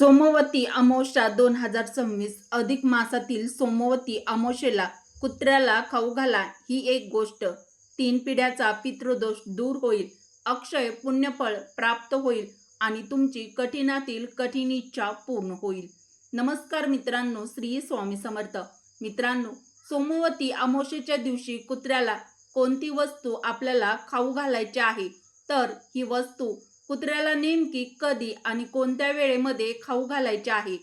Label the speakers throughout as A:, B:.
A: सोमवती अमावस्या 2026 अधिक मासातील सोमवती अमावस्येला कुत्र्याला खाऊ घाला ही एक गोष्ट. 3 पिढ्याचा पितृदोष दूर होईल, अक्षय पुण्यफळ प्राप्त होईल आणि तुमची कठीणातील कठीण इच्छा पूर्ण होईल. नमस्कार मित्रांनो, श्री स्वामी समर्थ. मित्रांनो, सोमवती अमावस्येच्या दिवशी कुत्र्याला कोणती वस्तू आपल्याला खाऊ घालायची आहे, तर ही वस्तू कुत्र्याला नेमकी कधी आणि कोणत्या वेळेमध्ये खाऊ घालायची आहे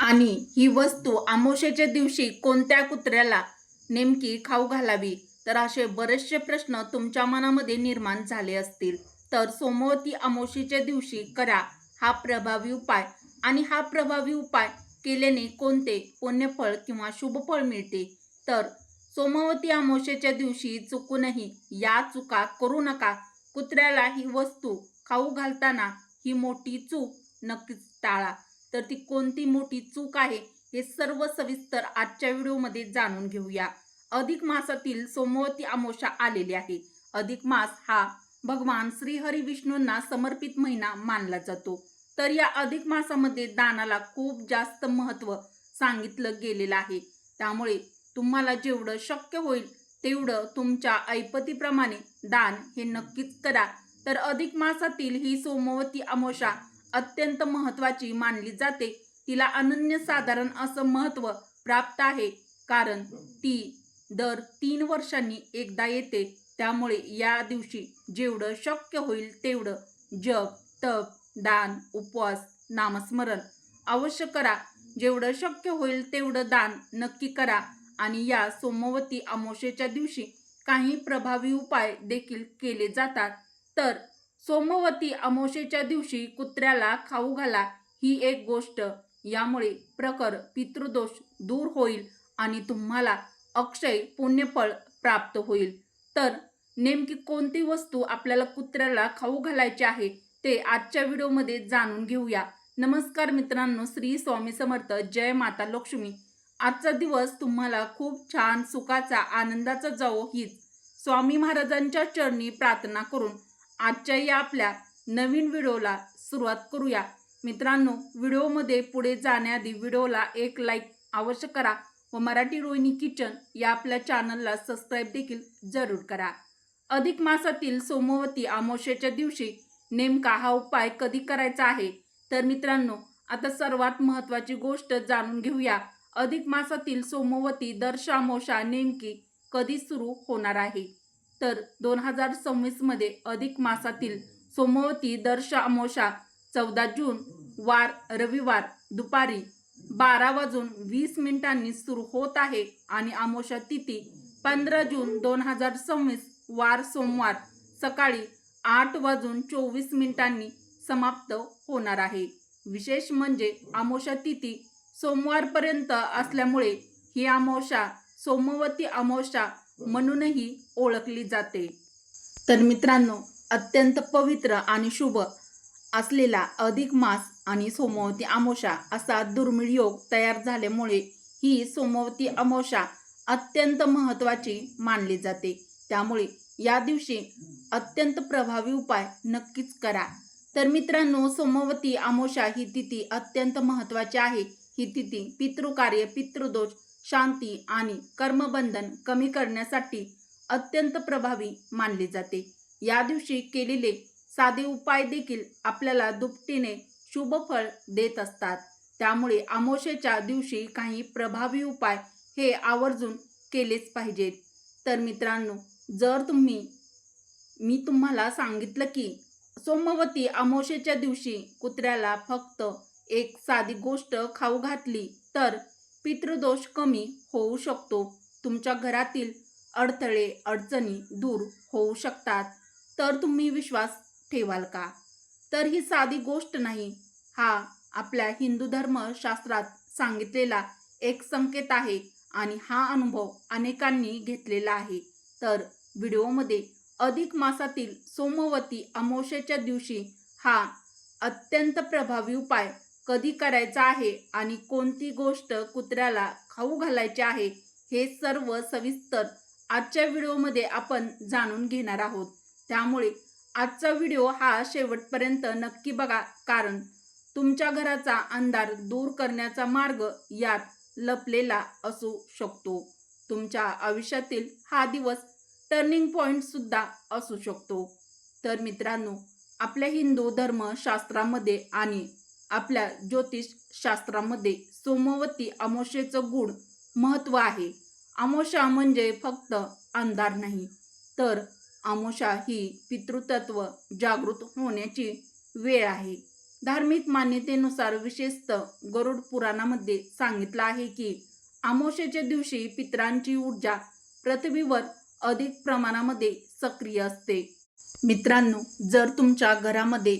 A: आणि ही वस्तू अमावस्येच्या दिवशी कोणत्या कुत्र्याला नेमकी खाऊ घालावी, तर असे बरेचसे प्रश्न तुमच्या मनामध्ये निर्माण झाले असतील. तर सोमवती अमावस्येच्या दिवशी करा हा प्रभावी उपाय. आणि हा प्रभावी उपाय केल्याने कोणते पुण्यफळ किंवा शुभफळ मिळते, तर सोमवती अमावस्येच्या दिवशी चुकूनही या चुका करू नका. कुत्र्याला ही वस्तू खाऊ घालताना ही मोठी चूक नक्कीच टाळा. तर ती कोणती मोठी चूक आहे हे सर्व सविस्तर आजच्या व्हिडिओमध्ये जाणून घेऊया. अधिक मासातील सोमवती अमावस्या आलेली आहे. अधिक मास हा भगवान श्री हरी विष्णूंना समर्पित महिना मानला जातो. तर या अधिक मासामध्ये दानाला खूप जास्त महत्त्व सांगितलं गेलेलं आहे. त्यामुळे तुम्हाला जेवढं शक्य होईल तेवढं तुमच्या ऐपतीप्रमाणे दान हे नक्कीच करा. तर अधिक मासातील ही सोमवती अमावस्या अत्यंत महत्त्वाची मानली जाते. तिला अनन्यसाधारण असं महत्त्व प्राप्त आहे, कारण ती दर 3 वर्षांनी एकदा येते. त्यामुळे या दिवशी जेवढं शक्य होईल तेवढं जप, तप, दान, उपवास, नामस्मरण अवश्य करा. जेवढं शक्य होईल तेवढं दान नक्की करा. आणि या सोमवती अमावस्येच्या दिवशी काही प्रभावी उपाय देखील केले जातात. तर सोमवती अमावस्येच्या दिवशी कुत्र्याला खाऊ घाला ही एक गोष्ट. यामुळे प्रखर पितृदोष दूर होईल आणि तुम्हाला अक्षय पुण्यफळ प्राप्त होईल. तर नेमकी कोणती वस्तू आपल्याला कुत्र्याला खाऊ घालायची आहे ते आजच्या व्हिडिओमध्ये जाणून घेऊया. नमस्कार मित्रांनो, श्री स्वामी समर्थ. जय माता लक्ष्मी. आजचा दिवस तुम्हाला खूप छान, सुखाचा, आनंदाचा जावो हीच स्वामी महाराजांच्या चरणी प्रार्थना करून आजच्या या आपल्या नवीन व्हिडिओला सुरुवात करूया. मित्रांनो, व्हिडिओमध्ये पुढे जाण्याआधी व्हिडिओला एक लाईक अवश्य करा व मराठी रोहिणी किचन या आपल्या चॅनलला सबस्क्राईब देखील जरूर करा. अधिक मासातील सोमवती अमावस्येच्या दिवशी नेमका हा उपाय कधी करायचा आहे, तर मित्रांनो आता सर्वात महत्त्वाची गोष्ट जाणून घेऊया. अधिक मासातील सोमवती दर्श अमावस्या नेमकी कधी सुरू होणार आहे, तर 2026 मध्ये अधिक मासातील सोमवती दर्श अमावस्या 14 जून वार रविवार दुपारी 12:20 सुरू होत आहे आणि अमावस्या तिथी 15 जून 2026 वार सोमवार सकाळी 8:24 समाप्त होणार आहे. विशेष म्हणजे अमावस्या तिथी सोमवारपर्यंत असल्यामुळे ही अमावस्या सोमवती अमावस्या म्हणूनही ओळखली जाते. तर मित्रांनो, अत्यंत पवित्र आणि शुभ असलेला अधिक मास आणि सोमवती अमावस्या असा दुर्मिळ योग तयार झाल्यामुळे ही सोमवती अमावस्या अत्यंत महत्त्वाची मानली जाते. त्यामुळे या दिवशी अत्यंत प्रभावी उपाय नक्कीच करा. तर मित्रांनो, सोमवती अमावस्या ही तिथी अत्यंत महत्त्वाची आहे. ही तिथी पितृकार्य, पितृदोष शांती आणि कर्मबंधन कमी करण्यासाठी अत्यंत प्रभावी मानली जाते. या दिवशी केलेले साधे उपाय देखील आपल्याला दुपटीने शुभ फळ देत असतात. त्यामुळे अमावस्येच्या दिवशी काही प्रभावी उपाय हे आवर्जून केलेच पाहिजेत. तर मित्रांनो, जर मी तुम्हाला सांगितलं की सोमवती अमावस्येच्या दिवशी कुत्र्याला फक्त एक साधी गोष्ट खाऊ घातली तर पितृदोष कमी होऊ शकतो, तुमच्या घरातील अडथळे अडचणी दूर होऊ शकतात, तर तुम्ही विश्वास ठेवाल का? तर ही साधी गोष्ट नाही, हा आपल्या हिंदू धर्मशास्त्रात सांगितलेला एक संकेत आहे आणि हा अनुभव अनेकांनी घेतलेला आहे. तर व्हिडिओमध्ये अधिक मासातील सोमवती अमावस्येच्या दिवशी हा अत्यंत प्रभावी उपाय कधी करायचा आहे आणि कोणती गोष्ट कुत्र्याला खाऊ घालायची आहे हे सर्व सविस्तर आजच्या व्हिडिओमध्ये आपण जाणून घेणार आहोत. त्यामुळे आजचा व्हिडिओ हा शेवटपर्यंत नक्की बघा, कारण तुमच्या घराचा अंधार दूर करण्याचा मार्ग यात लपलेला असू शकतो. तुमच्या आयुष्यातील हा दिवस टर्निंग पॉइंट सुद्धा असू शकतो. तर मित्रांनो, आपल्या हिंदू धर्मशास्त्रामध्ये आणि आपल्या ज्योतिष शास्त्रामध्ये सोमवती अमावस्येचं गूढ महत्त्व आहे. अमावस्या म्हणजे फक्त अंधार नाही, तर अमावस्या ही पितृतत्व जागृत होण्याची वेळ आहे. धार्मिक मान्यतेनुसार विशेषतः गरुड पुराणामध्ये सांगितलं आहे की अमावस्येच्या दिवशी पितरांची ऊर्जा पृथ्वीवर अधिक प्रमाणामध्ये सक्रिय असते. मित्रांनो, जर तुमच्या घरामध्ये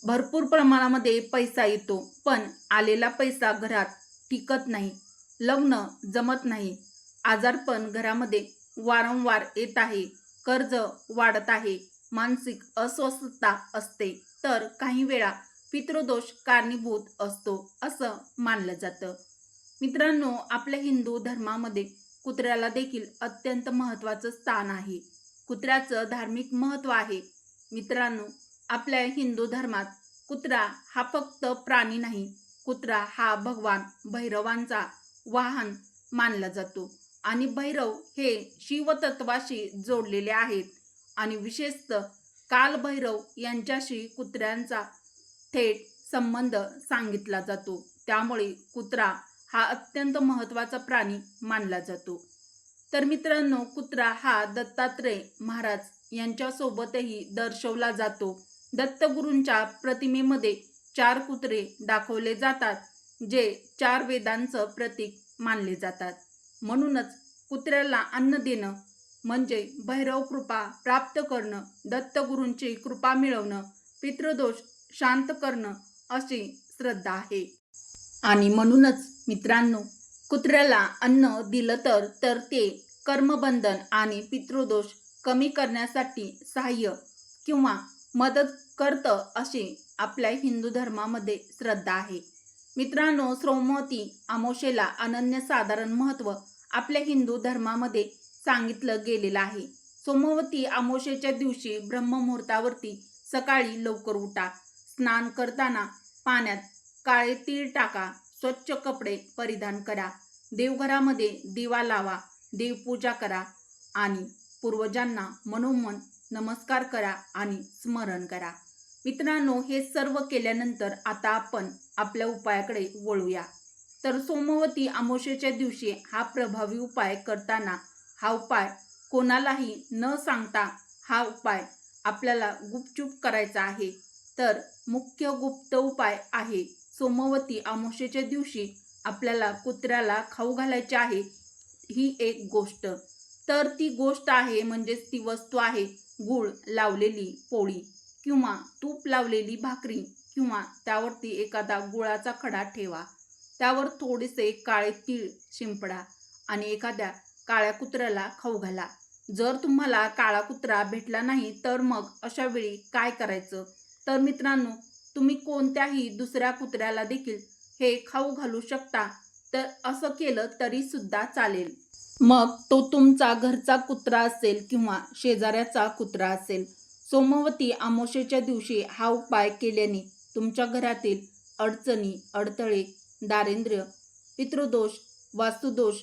A: भरपूर प्रमाणामध्ये पैसा येतो, पण आलेला पैसा घरात टिकत नाही, लग्न जमत नाही, आजारपण घरामध्ये वारंवार येत आहे, कर्ज वाढत आहे, मानसिक अस्वस्थता असते, तर काही वेळा पितृदोष कारणीभूत असतो असं मानलं जातं. मित्रांनो, आपल्या हिंदू धर्मामध्ये कुत्र्याला देखील अत्यंत महत्त्वाचं स्थान आहे. कुत्र्याचं धार्मिक महत्त्व आहे. मित्रांनो, आपल्या हिंदू धर्मात कुत्रा हा फक्त प्राणी नाही, कुत्रा हा भगवान भैरवांचा वाहन मानला जातो आणि भैरव हे शिवतत्वाशी जोडलेले आहेत आणि विशेषतः कालभैरव यांच्याशी कुत्र्यांचा थेट संबंध सांगितला जातो. त्यामुळे कुत्रा हा अत्यंत महत्त्वाचा प्राणी मानला जातो. तर मित्रांनो, कुत्रा हा दत्तात्रय महाराज यांच्यासोबतही दर्शवला जातो. दत्तगुरूंच्या प्रतिमेमध्ये 4 कुत्रे दाखवले जातात, जे 4 वेदांचं प्रतीक मानले जातात. म्हणूनच कुत्र्याला अन्न देणं म्हणजे भैरव कृपा प्राप्त करणं, दत्तगुरूंची कृपा मिळवणं, पितृदोष शांत करणं अशी श्रद्धा आहे. आणि म्हणूनच मित्रांनो, कुत्र्याला अन्न दिलं तर ते कर्मबंधन आणि पितृदोष कमी करण्यासाठी सहाय्य किंवा मदत करतं अशी आपल्या हिंदू धर्मामध्ये श्रद्धा आहे. मित्रांनो, सोमवती अमावस्येला अनन्यसाधारण महत्त्व आपल्या हिंदू धर्मामध्ये सांगितलं गेलेलं आहे. सोमवती अमावस्येच्या दिवशी ब्रह्ममुहूर्तावरती सकाळी लवकर उठा. स्नान करताना पाण्यात काळे तीळ टाका. स्वच्छ कपडे परिधान करा. देवघरामध्ये दिवा लावा. देवपूजा करा आणि पूर्वजांना मनोमन नमस्कार करा आणि स्मरण करा. मित्रांनो, हे सर्व केल्यानंतर आता आपण आपल्या उपायाकडे वळूया. तर सोमवती अमावस्येच्या दिवशी हा प्रभावी उपाय करताना हा उपाय कोणालाही न सांगता हा उपाय आपल्याला गुपचूप करायचा आहे. तर मुख्य गुप्त उपाय आहे, सोमवती अमावस्येच्या दिवशी आपल्याला कुत्र्याला खाऊ घालायचे आहे ही एक गोष्ट. तर ती गोष्ट आहे म्हणजेच ती वस्तू आहे गूळ लावलेली पोळी किंवा तूप लावलेली भाकरी किंवा त्यावरती एखादा गुळाचा खडा ठेवा. त्यावर थोडेसे काळे तीळ शिंपडा आणि एखाद्या काळ्या कुत्र्याला खाऊ घाला. जर तुम्हाला काळा कुत्रा भेटला नाही तर मग अशा वेळी काय करायचं? तर मित्रांनो, तुम्ही कोणत्याही दुसऱ्या कुत्र्याला देखील हे खाऊ घालू शकता. तर असं केलं तरी सुद्धा चालेल. मग तो तुमचा घरचा कुत्रा असेल किंवा शेजाऱ्याचा कुत्रा असेल. सोमवती अमावस्येच्या दिवशी हा उपाय केल्याने तुमच्या घरातील अडचणी, अडथळे, दारिद्र्य, पितृदोष, वास्तुदोष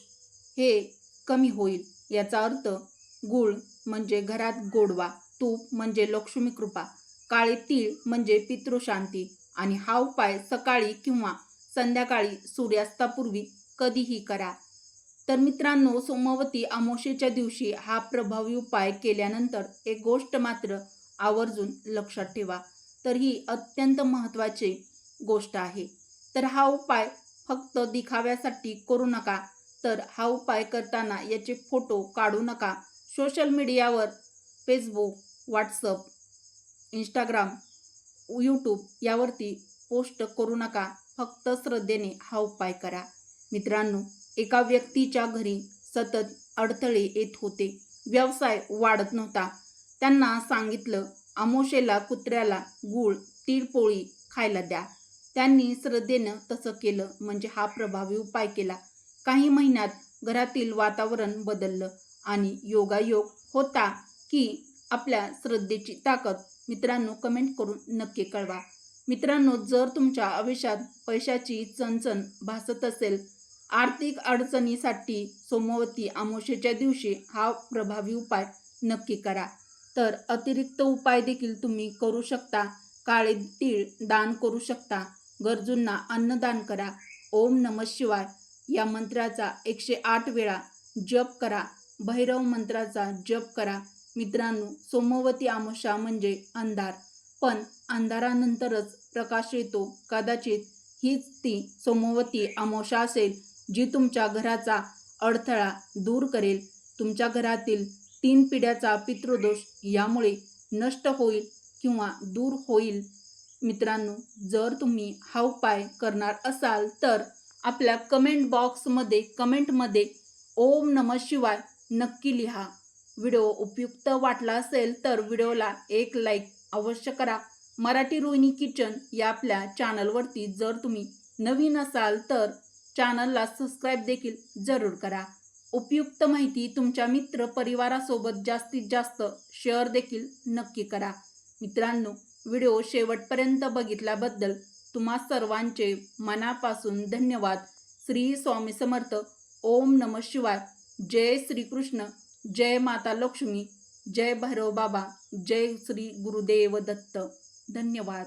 A: हे कमी होईल. याचा अर्थ गूळ म्हणजे घरात गोडवा, तूप म्हणजे लक्ष्मी कृपा, काळे तीळ म्हणजे पितृशांती आणि हा उपाय सकाळी किंवा संध्याकाळी सूर्यास्तापूर्वी कधीही करा. तर मित्रांनो, सोमवती अमावस्येच्या दिवशी हा प्रभावी उपाय केल्यानंतर एक गोष्ट मात्र आवर्जून लक्षात ठेवा. तर ही अत्यंत महत्त्वाची गोष्ट आहे. तर हा उपाय फक्त दिखाव्यासाठी करू नका. तर हा उपाय करताना याचे फोटो काढू नका. सोशल मीडियावर फेसबुक, व्हॉट्सअप, इंस्टाग्राम, यूट्यूब यावरती पोस्ट करू नका. फक्त श्रद्धेने हा उपाय करा. मित्रांनो, एका व्यक्तीच्या घरी सतत अडथळे येत होते. व्यवसाय वाढत नव्हता. त्यांना सांगितलं, अमावस्येला कुत्र्याला गूळ, तीळपोळी खायला द्या. त्यांनी श्रद्धेनं तसं केलं म्हणजे हा प्रभावी उपाय केला. काही महिन्यात घरातील वातावरण बदललं आणि योगायोग होता की आपल्या श्रद्धेची ताकद? मित्रांनो, कमेंट करून नक्की कळवा. मित्रांनो, जर तुमच्या आयुष्यात पैशाची चणचण भासत असेल, आर्थिक अडचणीसाठी सोमवती अमावस्येच्या दिवशी हा प्रभावी उपाय नक्की करा. तर अतिरिक्त उपाय देखील तुम्ही करू शकता. काळे तीळ दान करू शकता. गरजूंना अन्नदान करा. ओम नमः शिवाय या मंत्राचा 108 वेळा जप करा. भैरव मंत्राचा जप करा. मित्रांनो, सोमवती अमावस्या म्हणजे अंधार, पण अंधारानंतरच प्रकाश येतो. कदाचित हीच ती सोमवती अमावस्या असेल जी तुमच्या घराचा अडथळा दूर करेल. तुमच्या घरातील 3 पिढ्याचा पितृदोष यामुळे नष्ट होईल किंवा दूर होईल. मित्रांनो, जर तुम्ही हा उपाय करणार असाल तर आपल्या कमेंटमध्ये ओम नमः शिवाय नक्की लिहा. व्हिडिओ उपयुक्त वाटला असेल तर व्हिडिओला एक लाईक अवश्य करा. मराठी रोहिणी किचन या आपल्या चॅनलवरती जर तुम्ही नवीन असाल तर चॅनलला सबस्क्राईब देखील जरूर करा. उपयुक्त माहिती तुमच्या मित्र परिवारासोबत जास्तीत जास्त शेअर देखील नक्की करा. मित्रांनो, व्हिडिओ शेवटपर्यंत बघितल्याबद्दल तुम्हा सर्वांचे मनापासून धन्यवाद. श्री स्वामी समर्थ. ओम नमः शिवाय. जय श्रीकृष्ण. जय माता लक्ष्मी. जय भैरव बाबा. जय श्री गुरुदेव दत्त. धन्यवाद.